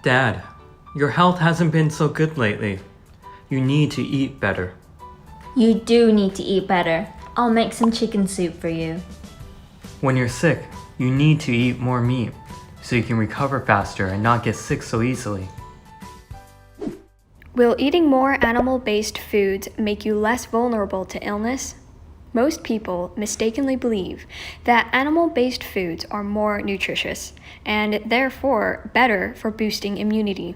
Dad, your health hasn't been so good lately. You need to eat better. You do need to eat better. I'll make some chicken soup for you. When you're sick, you need to eat more meat so you can recover faster and not get sick so easily. Will eating more animal-based foods make you less vulnerable to illness? Most people mistakenly believe that animal-based foods are more nutritious and therefore better for boosting immunity.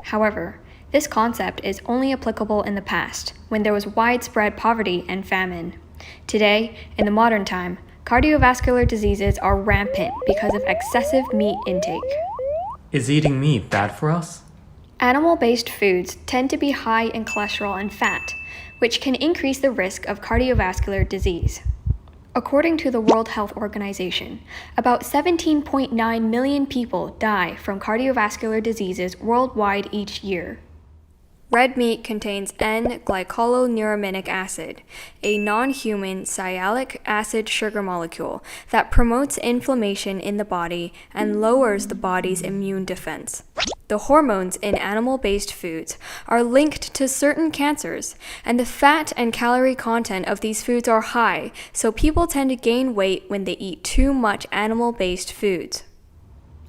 However, this concept is only applicable in the past, when there was widespread poverty and famine. Today, in the modern time, cardiovascular diseases are rampant because of excessive meat intake. Is eating meat bad for us? Animal-based foods tend to be high in cholesterol and fat, which can increase the risk of cardiovascular disease. According to the World Health Organization, about 17.9 million people die from cardiovascular diseases worldwide each year. Red meat contains N-glycolineuramic acid, a non-human sialic acid sugar molecule that promotes inflammation in the body and lowers the body's immune defense. The hormones in animal-based foods are linked to certain cancers, and the fat and calorie content of these foods are high, so people tend to gain weight when they eat too much animal-based foods.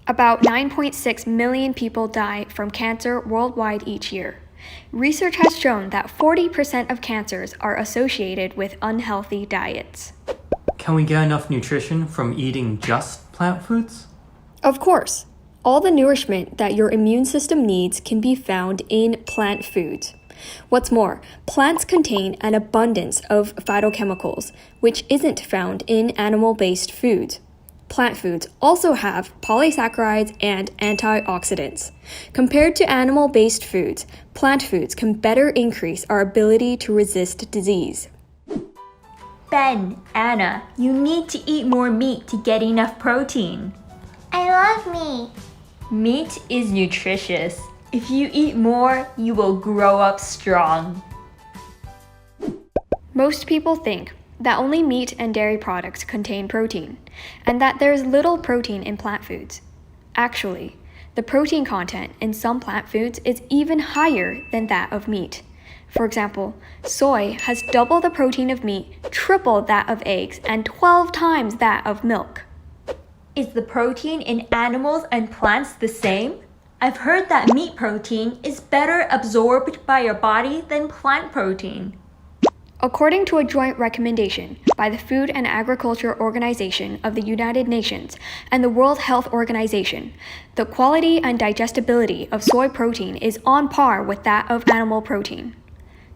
About 9.6 million people die from cancer worldwide each year. Research has shown that 40% of cancers are associated with unhealthy diets. Can we get enough nutrition from eating just plant foods? Of course. All the nourishment that your immune system needs can be found in plant foods. What's more, plants contain an abundance of phytochemicals, which isn't found in animal-based foods. Plant foods also have polysaccharides and antioxidants. Compared to animal-based foods, plant foods can better increase our ability to resist disease. Ben, Anna, you need to eat more meat to get enough protein. I love meat. Meat is nutritious. If you eat more, you will grow up strong. Most people think that only meat and dairy products contain protein, and that there is little protein in plant foods. Actually, the protein content in some plant foods is even higher than that of meat. For example, soy has double the protein of meat, triple that of eggs, and 12 times that of milk. Is the protein in animals and plants the same? I've heard that meat protein is better absorbed by your body than plant protein. According to a joint recommendation by the Food and Agriculture Organization of the United Nations and the World Health Organization, the quality and digestibility of soy protein is on par with that of animal protein.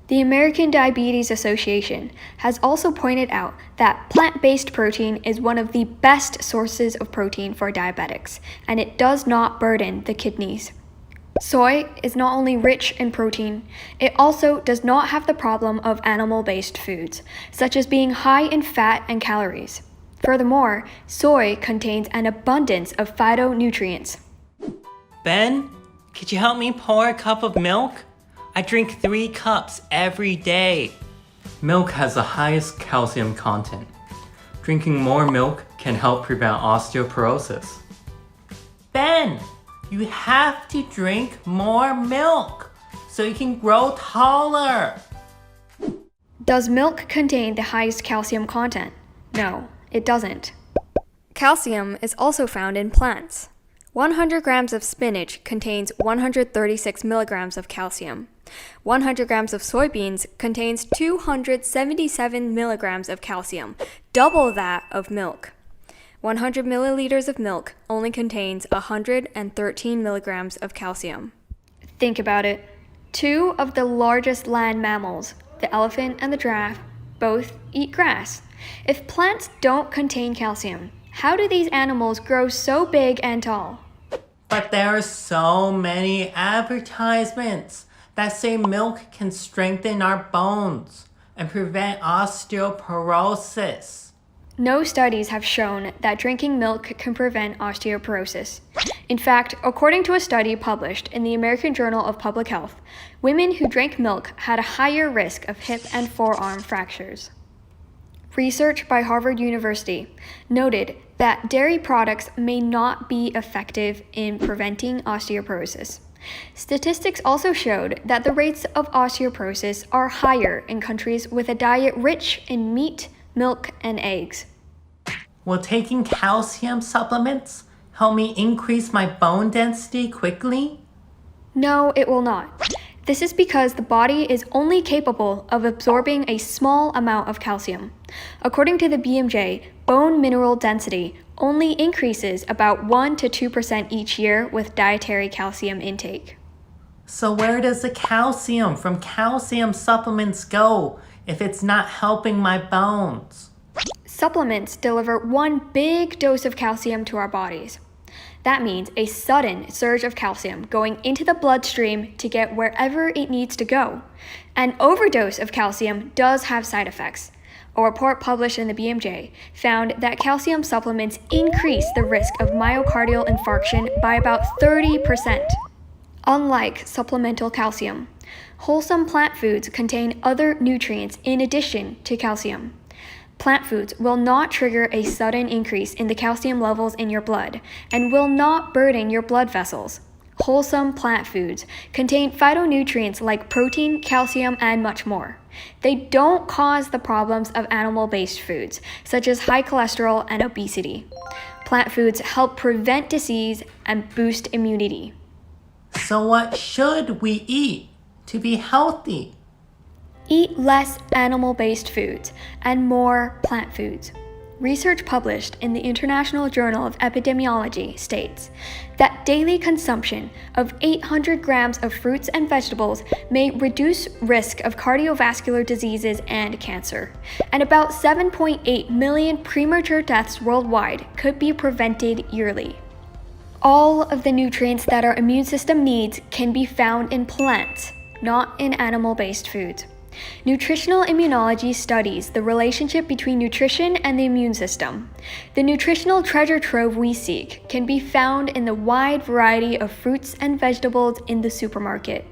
The American Diabetes Association has also pointed out that plant-based protein is one of the best sources of protein for diabetics, and it does not burden the kidneys. Soy is not only rich in protein, it also does not have the problem of animal-based foods, such as being high in fat and calories. Furthermore, soy contains an abundance of phytonutrients. Ben, could you help me pour a cup of milk? I drink 3 cups every day. Milk has the highest calcium content. Drinking more milk can help prevent osteoporosis. Ben, you have to drink more milk so you can grow taller. Does milk contain the highest calcium content? No, it doesn't. Calcium is also found in plants. 100 grams of spinach contains 136 milligrams of calcium. 100 grams of soybeans contains 277 milligrams of calcium, double that of milk. 100 milliliters of milk only contains 113 milligrams of calcium. Think about it. 2 of the largest land mammals, the elephant and the giraffe, both eat grass. If plants don't contain calcium, how do these animals grow so big and tall? But there are so many advertisements that say milk can strengthen our bones and prevent osteoporosis. No studies have shown that drinking milk can prevent osteoporosis. In fact, according to a study published in the American Journal of Public Health, women who drank milk had a higher risk of hip and forearm fractures. research by Harvard University noted that dairy products may not be effective in preventing osteoporosis. Statistics also showed that the rates of osteoporosis are higher in countries with a diet rich in meat, milk, and eggs. Will taking calcium supplements help me increase my bone density quickly? No, it will not. This is because the body is only capable of absorbing a small amount of calcium. According to the BMJ, bone mineral density only increases about 1 to 2% each year with dietary calcium intake. So where does the calcium from calcium supplements go if it's not helping my bones? Supplements deliver one big dose of calcium to our bodies. That means a sudden surge of calcium going into the bloodstream to get wherever it needs to go. An overdose of calcium does have side effects. A report published in the BMJ found that calcium supplements increase the risk of myocardial infarction by about 30%. Unlike supplemental calcium, wholesome plant foods contain other nutrients in addition to calcium. Plant foods will not trigger a sudden increase in the calcium levels in your blood and will not burden your blood vessels. Wholesome plant foods contain phytonutrients like protein, calcium, and much more. They don't cause the problems of animal-based foods, such as high cholesterol and obesity. Plant foods help prevent disease and boost immunity. So what should we eat to be healthy? Eat less animal-based foods and more plant foods. Research published in the International Journal of Epidemiology states that daily consumption of 800 grams of fruits and vegetables may reduce risk of cardiovascular diseases and cancer, and about 7.8 million premature deaths worldwide could be prevented yearly. All of the nutrients that our immune system needs can be found in plants, not in animal-based foods. Nutritional immunology studies the relationship between nutrition and the immune system. The nutritional treasure trove we seek can be found in the wide variety of fruits and vegetables in the supermarket.